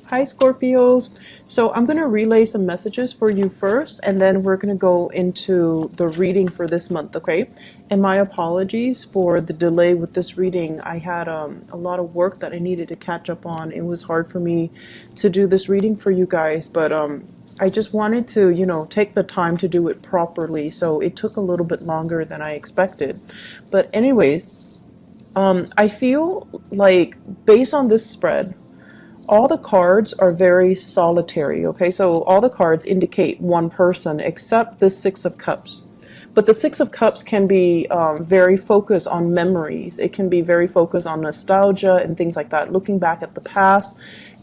Hi Scorpios. So I'm going to relay some messages for you first, and then we're going to go into the reading for this month, okay? And my apologies for the delay with this reading. I had a lot of work that I needed to catch up on. It was hard for me to do this reading for you guys, but I just wanted to, take the time to do it properly. So it took a little bit longer than I expected. But anyways, I feel like based on this spread, all the cards are very solitary, okay? So all the cards indicate one person except the Six of Cups. But the Six of Cups can be very focused on memories. It can be very focused on nostalgia and things like that, looking back at the past.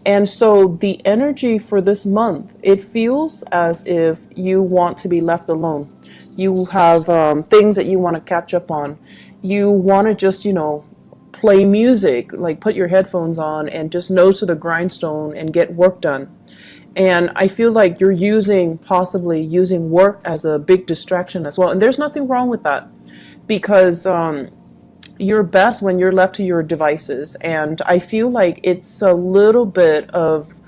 And so the energy for this month, it feels as if you want to be left alone. You have things that you want to catch up on. You want to just, play music, like put your headphones on and just nose to the grindstone and get work done. And I feel like you're possibly using work as a big distraction as well. And there's nothing wrong with that, because you're best when you're left to your devices. And I feel like it's a little bit of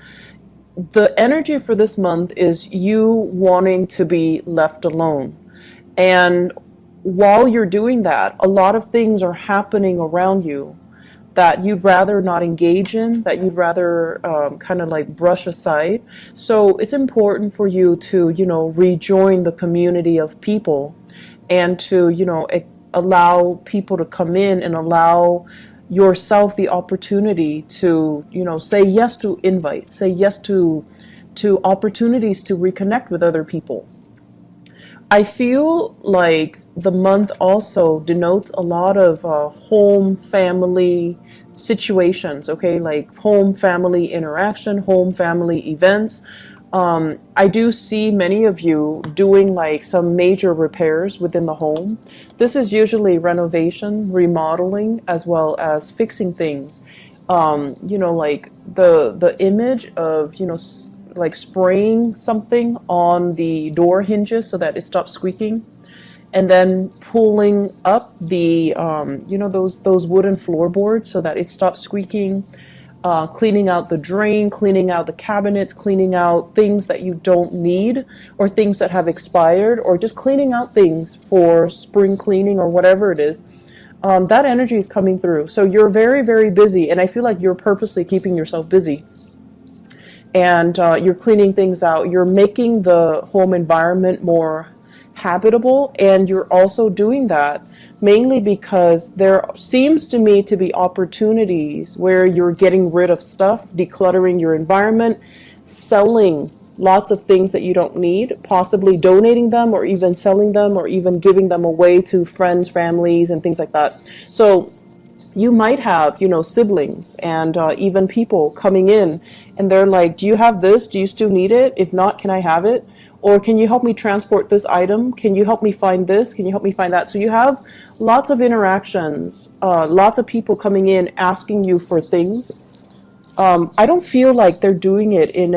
the energy for this month is you wanting to be left alone. And while you're doing that, a lot of things are happening around you that you'd rather not engage in, that you'd rather kind of like brush aside. So it's important for you to, rejoin the community of people and to, allow people to come in and allow yourself the opportunity to, say yes to invites, say yes to opportunities to reconnect with other people. I feel like the month also denotes a lot of home family situations, okay, like home family interaction, home family events. I do see many of you doing like some major repairs within the home. This is usually renovation, remodeling, as well as fixing things. Like the image of, like spraying something on the door hinges so that it stops squeaking, and then pulling up the those wooden floorboards so that it stops squeaking, cleaning out the drain, cleaning out the cabinets, cleaning out things that you don't need or things that have expired, or just cleaning out things for spring cleaning or whatever it is. That energy is coming through. So you're very, very busy, and I feel like you're purposely keeping yourself busy. And you're cleaning things out. You're making the home environment more habitable, and you're also doing that mainly because there seems to me to be opportunities where you're getting rid of stuff, decluttering your environment, selling lots of things that you don't need, possibly donating them or even selling them or even giving them away to friends, families, and things like that. So you might have, siblings and even people coming in, and they're like, do you have this? Do you still need it? If not, can I have it? Or can you help me transport this item? Can you help me find this? Can you help me find that? So you have lots of interactions, lots of people coming in asking you for things. I don't feel like they're doing it in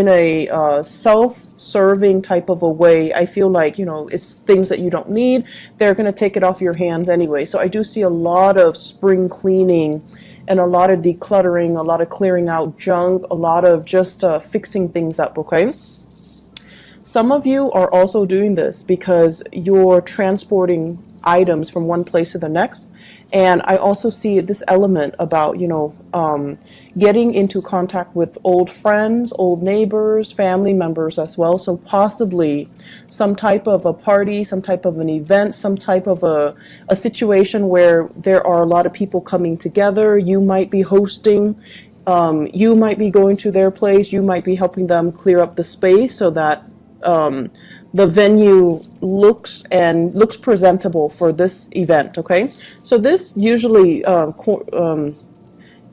a self-serving type of a way. I feel like, it's things that you don't need. They're going to take it off your hands anyway. So I do see a lot of spring cleaning and a lot of decluttering, a lot of clearing out junk, a lot of just fixing things up, okay? Some of you are also doing this because you're transporting items from one place to the next. And I also see this element about, getting into contact with old friends, old neighbors, family members as well. So possibly some type of a party, some type of an event, some type of a situation where there are a lot of people coming together. You might be hosting, you might be going to their place, you might be helping them clear up the space so that the venue looks presentable for this event, okay? So this usually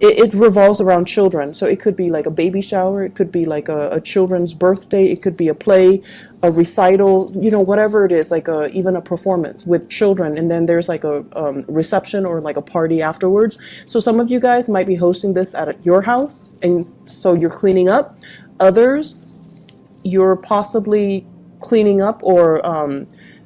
it revolves around children. So it could be like a baby shower, it could be like a children's birthday, it could be a play, a recital, whatever it is, like even a performance with children, and then there's like a reception or like a party afterwards. So some of you guys might be hosting this at your house, and so you're cleaning up. Others, you're possibly cleaning up or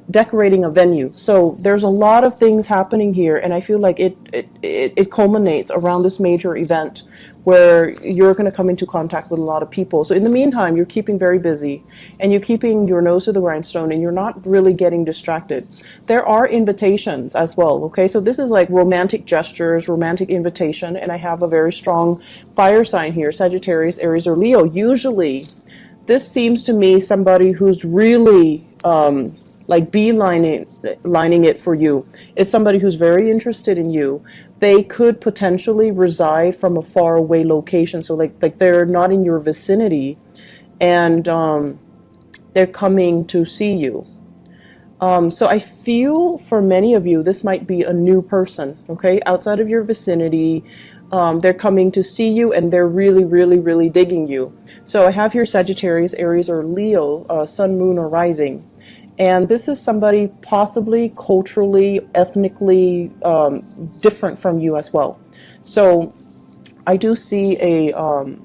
decorating a venue. So there's a lot of things happening here, and I feel like it culminates around this major event where you're going to come into contact with a lot of people. So in the meantime, you're keeping very busy, and you're keeping your nose to the grindstone, and you're not really getting distracted. There are invitations as well, okay? So this is like romantic gestures, romantic invitation, and I have a very strong fire sign here, Sagittarius, Aries, or Leo. Usually, this seems to me somebody who's really like lining it for you. It's somebody who's very interested in you. They could potentially reside from a far away location, so like they're not in your vicinity, and they're coming to see you. So I feel for many of you, this might be a new person, okay, outside of your vicinity. They're coming to see you, and they're really, really, really digging you. So I have here Sagittarius, Aries, or Leo, Sun, Moon, or Rising. And this is somebody possibly culturally, ethnically different from you as well. So I do see an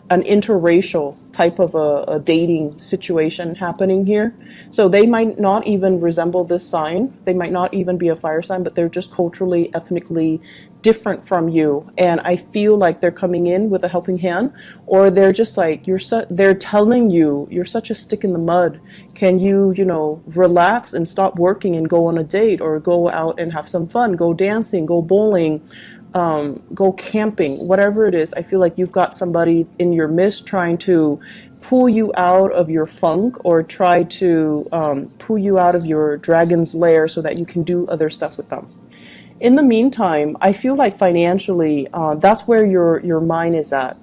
interracial type of a dating situation happening here. So they might not even resemble this sign. They might not even be a fire sign, but they're just culturally, ethnically different from you. And I feel like they're coming in with a helping hand, or they're just like, they're telling you, you're such a stick in the mud. Can you, relax and stop working and go on a date, or go out and have some fun, go dancing, go bowling, go camping, whatever it is. I feel like you've got somebody in your midst trying to pull you out of your funk, or try to pull you out of your dragon's lair so that you can do other stuff with them. In the meantime, I feel like financially, that's where your mind is at.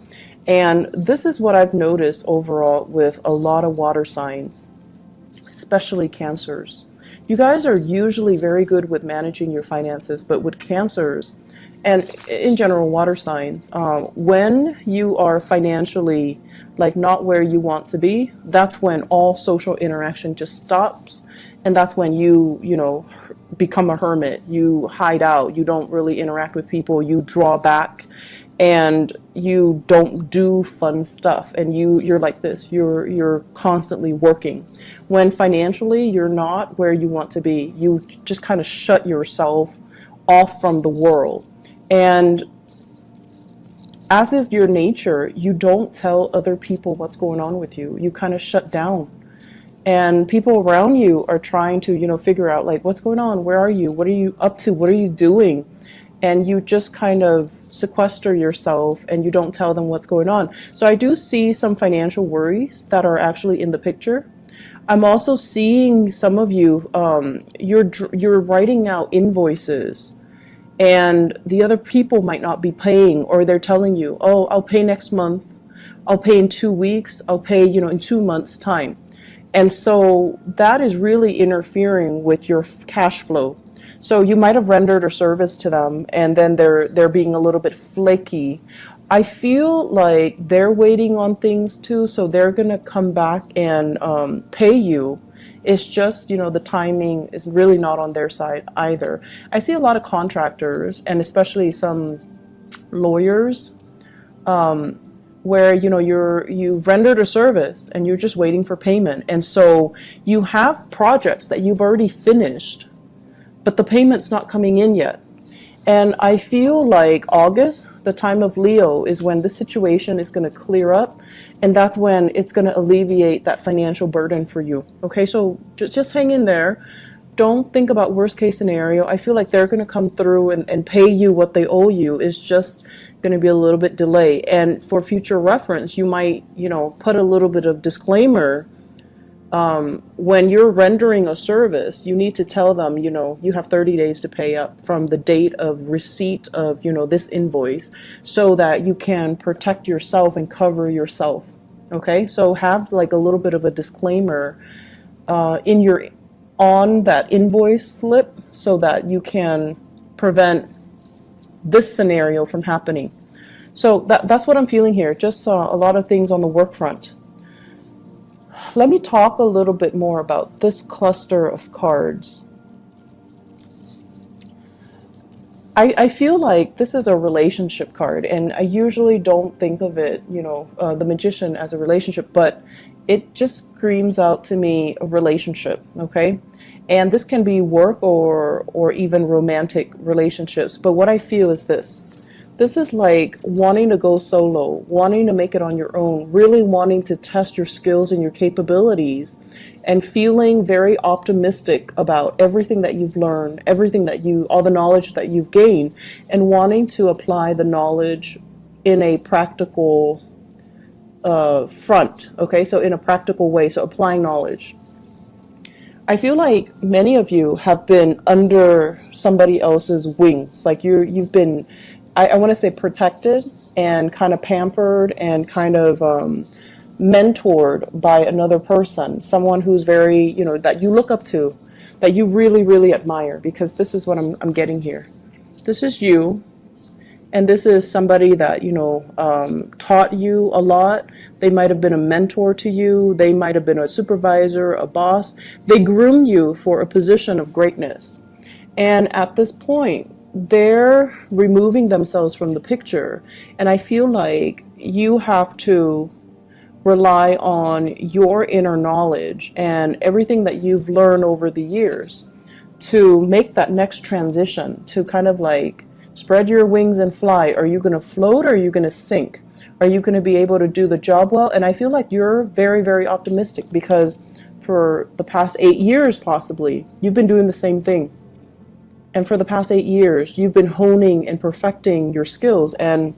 And this is what I've noticed overall with a lot of water signs, especially Cancers. You guys are usually very good with managing your finances, but with Cancers, and in general water signs, when you are financially like not where you want to be, that's when all social interaction just stops, and that's when you become a hermit. You hide out, you don't really interact with people, you draw back, and you don't do fun stuff, and you're like this, you're constantly working. When financially you're not where you want to be, you just kind of shut yourself off from the world. And as is your nature, you don't tell other people what's going on with you. You kind of shut down. And people around you are trying to, figure out like, what's going on? Where are you? What are you up to? What are you doing? And you just kind of sequester yourself, and you don't tell them what's going on. So I do see some financial worries that are actually in the picture. I'm also seeing some of you, you're writing out invoices, and the other people might not be paying, or they're telling you, oh, I'll pay next month, I'll pay in 2 weeks, I'll pay, in 2 months' time. And so that is really interfering with your cash flow. So you might have rendered a service to them, and then they're being a little bit flaky. I feel like they're waiting on things too, so they're gonna come back and pay you. It's just, the timing is really not on their side either. I see a lot of contractors, and especially some lawyers, where, you've rendered a service and you're just waiting for payment. And so you have projects that you've already finished, but the payment's not coming in yet. And I feel like August, the time of Leo, is when this situation is going to clear up, and that's when it's going to alleviate that financial burden for you. Okay, so just hang in there. Don't think about worst case scenario. I feel like they're going to come through and pay you what they owe you. It's just going to be a little bit delayed. And for future reference, you might, put a little bit of disclaimer. When you're rendering a service, you need to tell them, you have 30 days to pay up from the date of receipt of, this invoice, so that you can protect yourself and cover yourself. Okay, so have like a little bit of a disclaimer on that invoice slip, so that you can prevent this scenario from happening. So that's what I'm feeling here. Just a lot of things on the work front. Let me talk a little bit more about this cluster of cards. I feel like this is a relationship card, and I usually don't think of it, the Magician, as a relationship, but it just screams out to me a relationship, okay? And this can be work or even romantic relationships. But what I feel is this. This is like wanting to go solo, wanting to make it on your own, really wanting to test your skills and your capabilities, and feeling very optimistic about everything that you've learned, all the knowledge that you've gained, and wanting to apply the knowledge in a practical front, okay? So in a practical way, so applying knowledge. I feel like many of you have been under somebody else's wings. Like you've been, I want to say, protected and kind of pampered and kind of mentored by another person, someone who's very, that you look up to, that you really, really admire, because this is what I'm getting here. This is you. And this is somebody that, taught you a lot. They might have been a mentor to you. They might have been a supervisor, a boss. They groomed you for a position of greatness. And at this point, they're removing themselves from the picture. And I feel like you have to rely on your inner knowledge and everything that you've learned over the years to make that next transition, to kind of like spread your wings and fly. Are you going to float or are you going to sink? Are you going to be able to do the job well? And I feel like you're very, very optimistic, because for the past 8 years, possibly, you've been doing the same thing. And for the past 8 years, you've been honing and perfecting your skills. And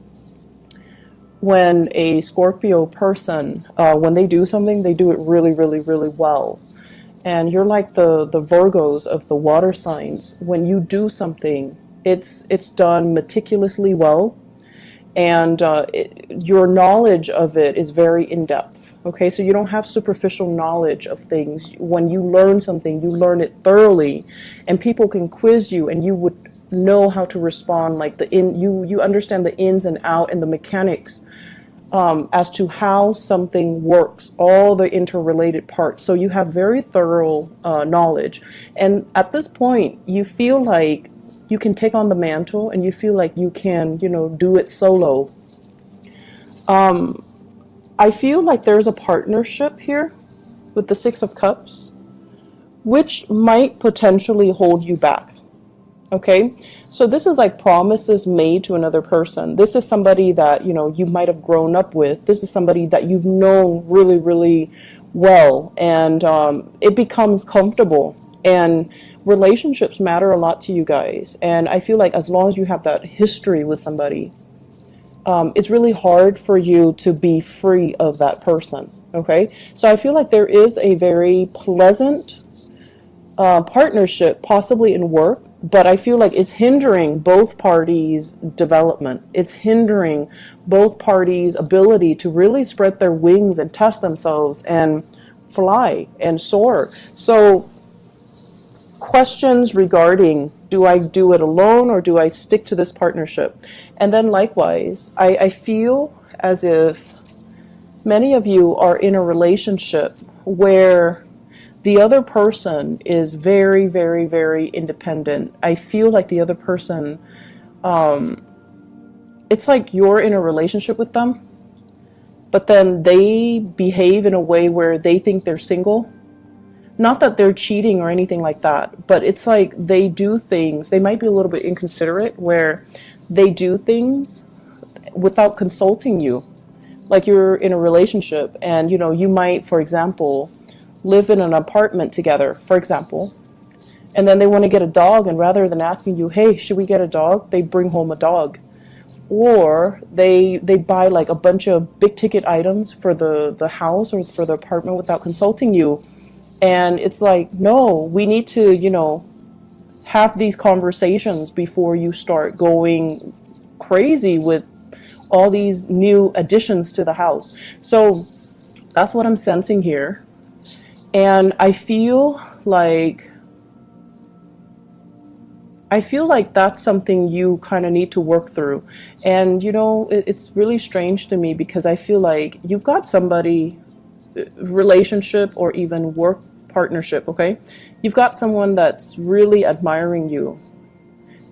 when a Scorpio person, when they do something, they do it really, really, really well. And you're like the Virgos of the water signs. When you do something, it's done meticulously well, and your knowledge of it is very in-depth. Okay, so you don't have superficial knowledge of things. When you learn something, you learn it thoroughly, and people can quiz you, and you would know how to respond. Like you understand the ins and out and the mechanics as to how something works, all the interrelated parts. So you have very thorough knowledge, and at this point, you feel like you can take on the mantle, and you feel like you can, do it solo. I feel like there's a partnership here with the Six of Cups, which might potentially hold you back. Okay, so this is like promises made to another person. This is somebody that, you might have grown up with. This is somebody that you've known really, really well, and it becomes comfortable. And relationships matter a lot to you guys. And I feel like as long as you have that history with somebody, it's really hard for you to be free of that person. Okay, so I feel like there is a very pleasant partnership, possibly in work, but I feel like it's hindering both parties' development. It's hindering both parties' ability to really spread their wings and test themselves and fly and soar. So questions regarding, do I do it alone or do I stick to this partnership? And then likewise, I feel as if many of you are in a relationship where the other person is very, very, very independent. I feel like the other person, it's like you're in a relationship with them, but then they behave in a way where they think they're single. Not that they're cheating or anything like that, but it's like they do things, they might be a little bit inconsiderate, where they do things without consulting you. Like you're in a relationship and, you might, for example, live in an apartment together, for example, and then they want to get a dog, and rather than asking you, hey, should we get a dog, they bring home a dog. Or they buy like a bunch of big ticket items for the house or for the apartment without consulting you. And it's like, no, we need to, have these conversations before you start going crazy with all these new additions to the house. So that's what I'm sensing here. And I feel like that's something you kind of need to work through. And, it's really strange to me, because I feel like you've got somebody, relationship or even work partnership, okay? You've got someone that's really admiring you.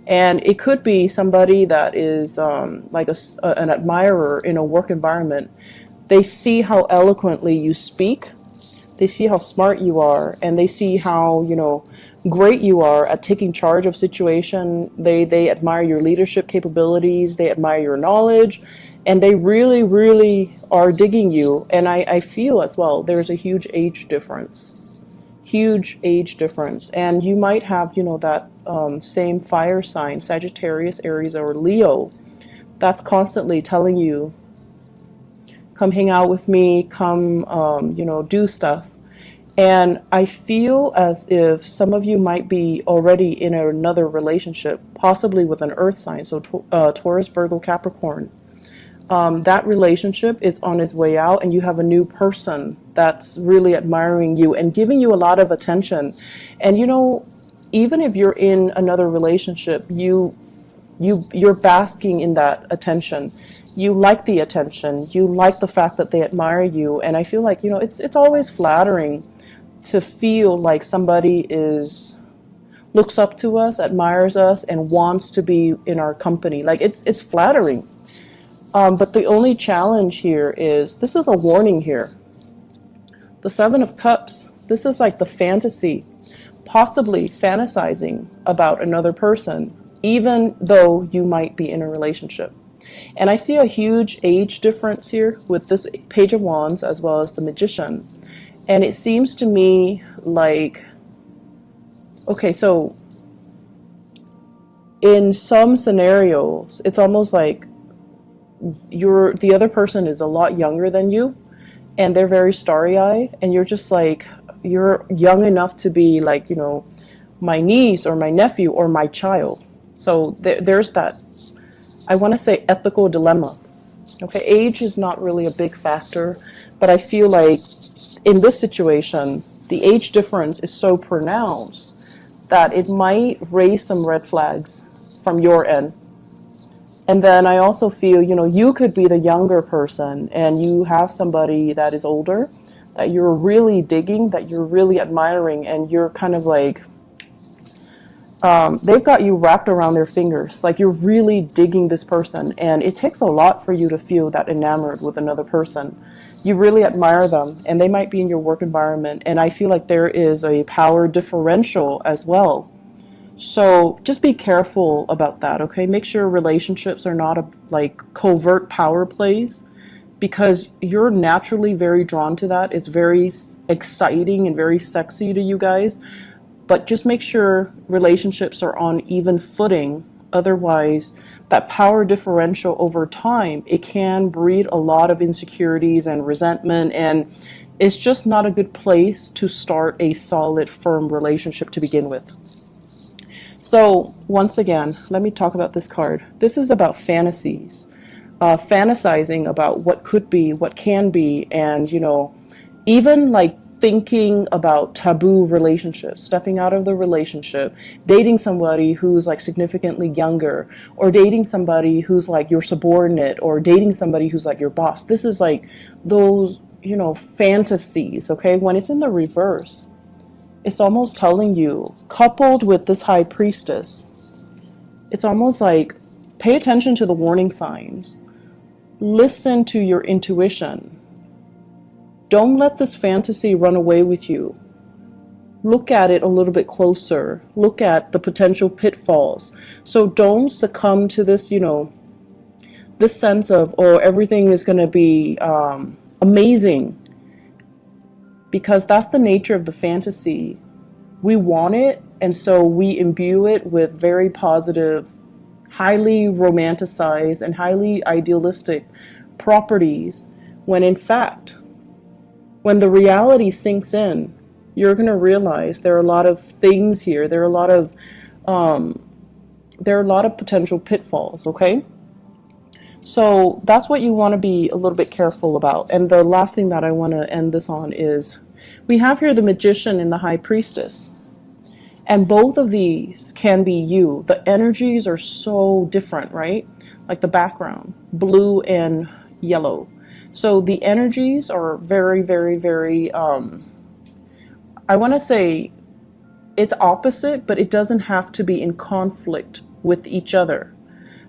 And it could be somebody that is like an admirer in a work environment. They see how eloquently you speak. They see how smart you are, and they see how, great you are at taking charge of situation. They admire your leadership capabilities. They admire your knowledge, and they really, really are digging you. And I feel as well, there's a huge age difference. Huge age difference. And you might have, that same fire sign, Sagittarius, Aries, or Leo, that's constantly telling you, come hang out with me, come, do stuff. And I feel as if some of you might be already in another relationship, possibly with an earth sign, so Taurus, Virgo, Capricorn. That relationship is on its way out, and you have a new person that's really admiring you and giving you a lot of attention. And even if you're in another relationship, you're basking in that attention. You like the attention. You like the fact that they admire you. And I feel like, it's always flattering to feel like somebody looks up to us, admires us, and wants to be in our company. Like it's flattering. But the only challenge here is, this is a warning here. The Seven of Cups, this is like the fantasy, possibly fantasizing about another person, even though you might be in a relationship. And I see a huge age difference here with this Page of Wands as well as the Magician. And it seems to me like, okay, so in some scenarios, it's almost like the other person is a lot younger than you, and they're very starry-eyed, and you're just like, you're young enough to be like, my niece or my nephew or my child. So there's that, I want to say, ethical dilemma. Okay, age is not really a big factor, but I feel like in this situation, the age difference is so pronounced that it might raise some red flags from your end. And then I also feel, you could be the younger person and you have somebody that is older that you're really digging, that you're really admiring, and you're kind of like, they've got you wrapped around their fingers. Like, you're really digging this person, and it takes a lot for you to feel that enamored with another person. You really admire them, and they might be in your work environment, and I feel like there is a power differential as well. So just be careful about that, okay? Make sure relationships are not covert power plays, because you're naturally very drawn to that. It's very exciting and very sexy to you guys. But just make sure relationships are on even footing. Otherwise, that power differential over time, it can breed a lot of insecurities and resentment, and it's just not a good place to start a solid, firm relationship to begin with. So once again, let me talk about this card. This is about fantasies, fantasizing about what could be, what can be, and even like thinking about taboo relationships, stepping out of the relationship, dating somebody who's like significantly younger, or dating somebody who's like your subordinate, or dating somebody who's like your boss. This is like those, fantasies, okay? When it's in the reverse, it's almost telling you, coupled with this High Priestess, it's almost like, pay attention to the warning signs. Listen to your intuition. Don't let this fantasy run away with you. Look at it a little bit closer. Look at the potential pitfalls. So don't succumb to this, this sense of, oh, everything is going to be amazing. Because that's the nature of the fantasy. We want it, and so we imbue it with very positive, highly romanticized, and highly idealistic properties, when in fact, when the reality sinks in, you're going to realize there are a lot of things here. There are a lot of potential pitfalls, okay? So that's what you want to be a little bit careful about. And the last thing that I want to end this on is, we have here the Magician and the High Priestess. And both of these can be you. The energies are so different, right? Like the background, blue and yellow. So the energies are very, very, very, I want to say it's opposite, but it doesn't have to be in conflict with each other.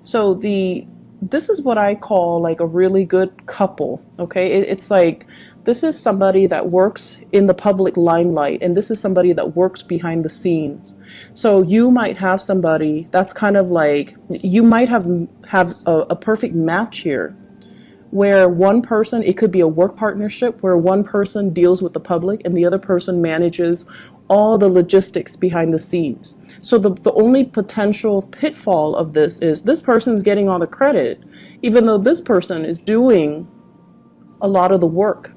So the this is what I call like a really good couple. Okay, it's like this is somebody that works in the public limelight, and this is somebody that works behind the scenes. So you might have somebody that's kind of like, you might have a perfect match here, where one person, it could be a work partnership where one person deals with the public and the other person manages all the logistics behind the scenes. So the only potential pitfall of this person's getting all the credit, even though this person is doing a lot of the work.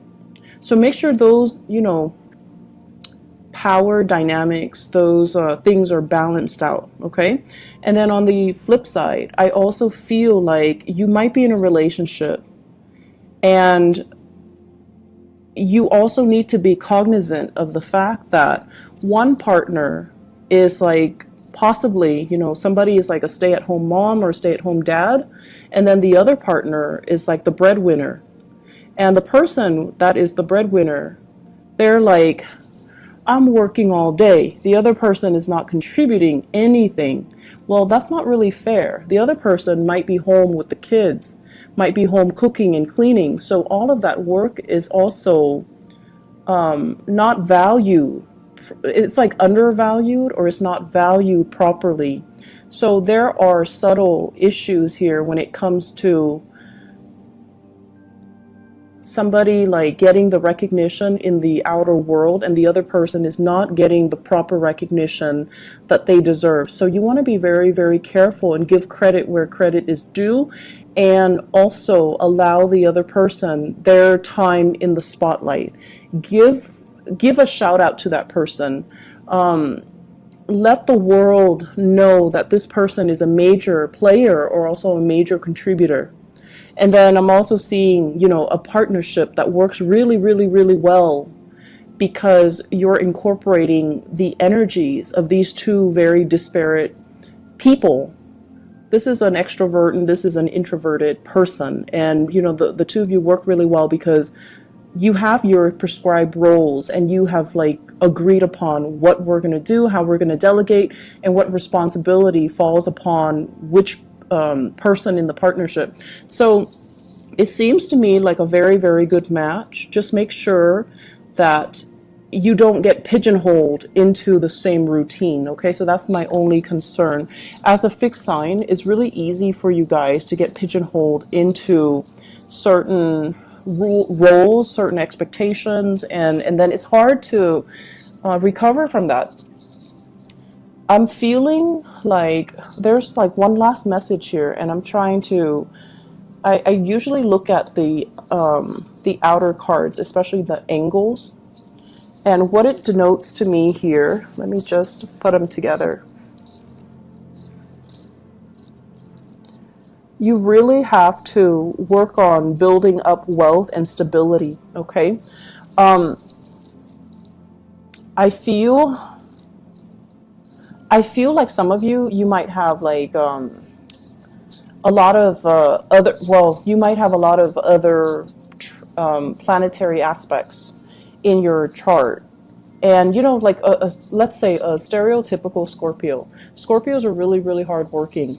So make sure those, power dynamics, those things are balanced out, okay? And then on the flip side, I also feel like you might be in a relationship, and you also need to be cognizant of the fact that one partner is like possibly, somebody is like a stay-at-home mom or a stay-at-home dad, and then the other partner is like the breadwinner. And the person that is the breadwinner, they're like, I'm working all day. The other person is not contributing anything. Well, that's not really fair. The other person might be home with the kids, might be home cooking and cleaning. So all of that work is also not valued. It's like undervalued, or it's not valued properly. So there are subtle issues here when it comes to somebody like getting the recognition in the outer world, and the other person is not getting the proper recognition that they deserve. So you want to be very, very careful and give credit where credit is due, and also allow the other person their time in the spotlight. Give a shout out to that person. Let the world know that this person is a major player or also a major contributor. And then I'm also seeing, a partnership that works really, really, really well, because you're incorporating the energies of these two very disparate people. This is an extrovert and this is an introverted person. And, the two of you work really well because you have your prescribed roles, and you have like agreed upon what we're going to do, how we're going to delegate, and what responsibility falls upon which person in the partnership. So it seems to me like a very, very good match. Just make sure that you don't get pigeonholed into the same routine, okay? So that's my only concern. As a fixed sign, it's really easy for you guys to get pigeonholed into certain roles, certain expectations, and then it's hard to recover from that. I'm feeling like there's like one last message here, and I'm trying to, I usually look at the outer cards, especially the angles, and what it denotes to me here. Let me just put them together. You really have to work on building up wealth and stability, okay? I feel like some of you might have like a lot of you might have a lot of other planetary aspects in your chart. And, like let's say a stereotypical Scorpio. Scorpios are really, really hardworking.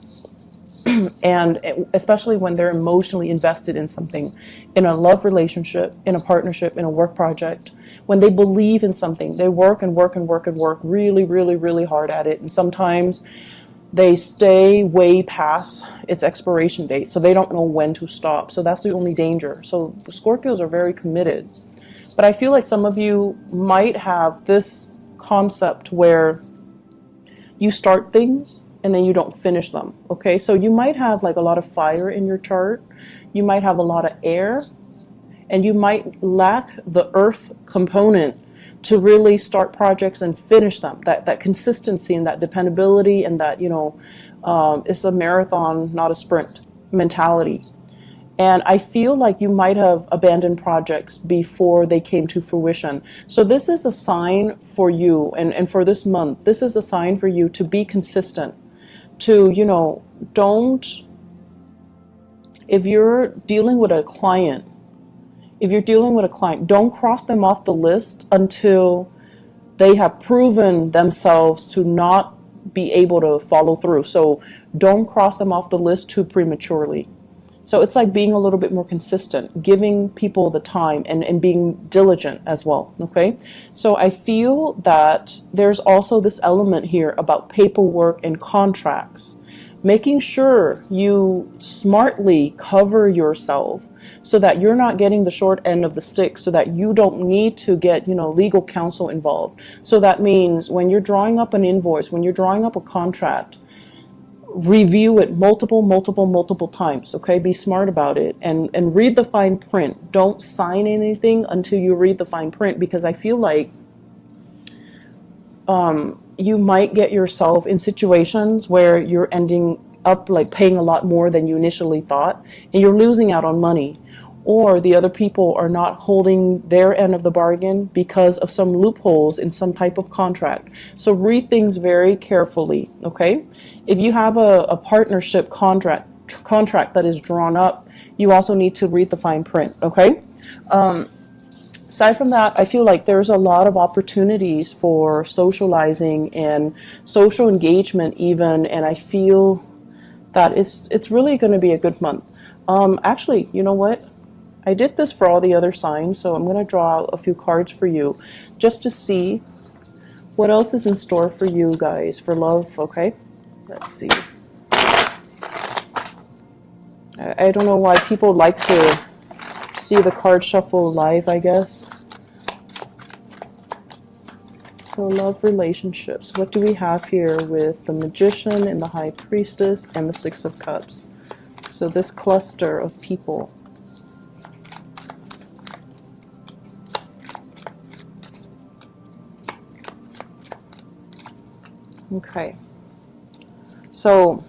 And especially when they're emotionally invested in something, in a love relationship, in a partnership, in a work project, when they believe in something, they work and work and work and work really, really, really hard at it. And sometimes they stay way past its expiration date, so they don't know when to stop. So that's the only danger. So the Scorpios are very committed. But I feel like some of you might have this concept where you start things and then you don't finish them, okay? So you might have like a lot of fire in your chart, you might have a lot of air, and you might lack the earth component to really start projects and finish them. That consistency and that dependability, and that, it's a marathon, not a sprint mentality. And I feel like you might have abandoned projects before they came to fruition. So this is a sign for you, and for this month, this is a sign for you to be consistent. To, if you're dealing with a client, don't cross them off the list until they have proven themselves to not be able to follow through. So don't cross them off the list too prematurely. So it's like being a little bit more consistent, giving people the time, and being diligent as well, okay? So I feel that there's also this element here about paperwork and contracts, making sure you smartly cover yourself so that you're not getting the short end of the stick, so that you don't need to get, legal counsel involved. So that means when you're drawing up an invoice, when you're drawing up a contract, review it multiple times, okay? Be smart about it, and read the fine print. Don't sign anything until you read the fine print, because I feel like you might get yourself in situations where you're ending up like paying a lot more than you initially thought, and you're losing out on money, or the other people are not holding their end of the bargain because of some loopholes in some type of contract. So read things very carefully, okay? If you have a partnership contract that is drawn up, you also need to read the fine print, okay? Aside from that, I feel like there's a lot of opportunities for socializing and social engagement even, and I feel that it's really going to be a good month. Actually, you know what? I did this for all the other signs, so I'm going to draw out a few cards for you just to see what else is in store for you guys for love, okay? Let's see. I don't know why people like to see the card shuffle live, I guess. So love, relationships. What do we have here with the Magician and the High Priestess and the Six of Cups? So this cluster of people. Okay. So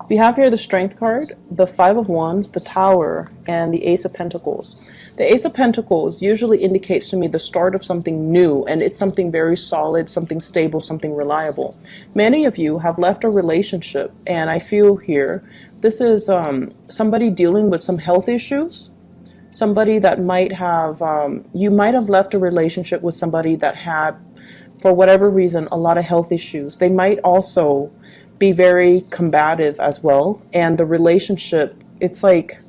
we have here the Strength card, the Five of Wands, the Tower, and the Ace of Pentacles. The Ace of Pentacles usually indicates to me the start of something new, and it's something very solid, something stable, something reliable. Many of you have left a relationship, and I feel here this is somebody dealing with some health issues. Somebody that might have, you might have left a relationship with somebody that had, for whatever reason, a lot of health issues. They might also be very combative as well, and the relationship, it's like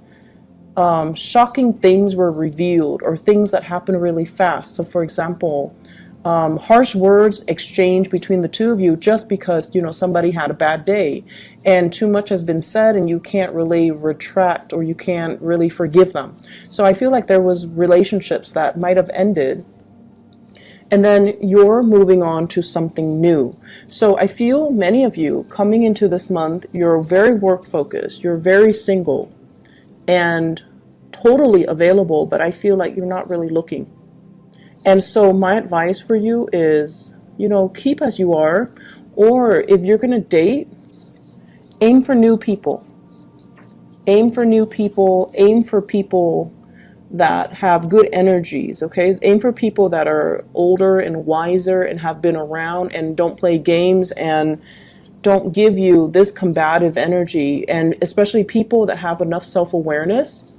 shocking things were revealed, or things that happen really fast. So for example, harsh words exchanged between the two of you just because somebody had a bad day, and too much has been said, and you can't really retract, or you can't really forgive them. So I feel like there was relationships that might have ended, and then you're moving on to something new. So I feel many of you coming into this month, you're very work focused, you're very single and totally available, but I feel like you're not really looking. And so my advice for you is, keep as you are, or if you're going to date, aim for new people. Aim for new people, aim for people that have good energies, okay? Aim for people that are older and wiser and have been around and don't play games and don't give you this combative energy, and especially people that have enough self-awareness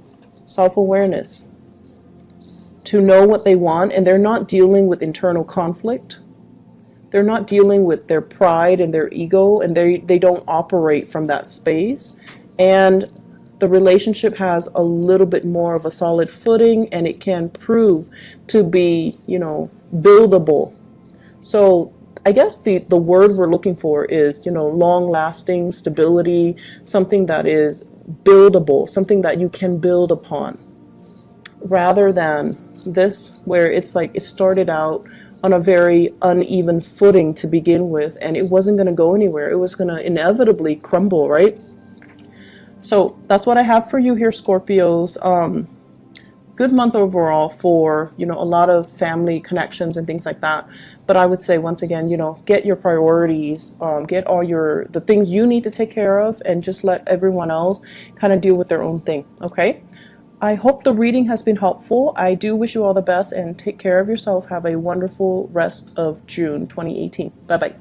to know what they want, and they're not dealing with internal conflict. They're not dealing with their pride and their ego, and they don't operate from that space. And the relationship has a little bit more of a solid footing, and it can prove to be, buildable. So I guess the word we're looking for is, long-lasting stability, something that is buildable, something that you can build upon, rather than this where it's like it started out on a very uneven footing to begin with, and it wasn't going to go anywhere. It was going to inevitably crumble, right? So that's what I have for you here, Scorpios. Good month overall for, a lot of family connections and things like that. But I would say, once again, get your priorities, get all the things you need to take care of, and just let everyone else kind of deal with their own thing, okay? I hope the reading has been helpful. I do wish you all the best, and take care of yourself. Have a wonderful rest of June 2018. Bye-bye.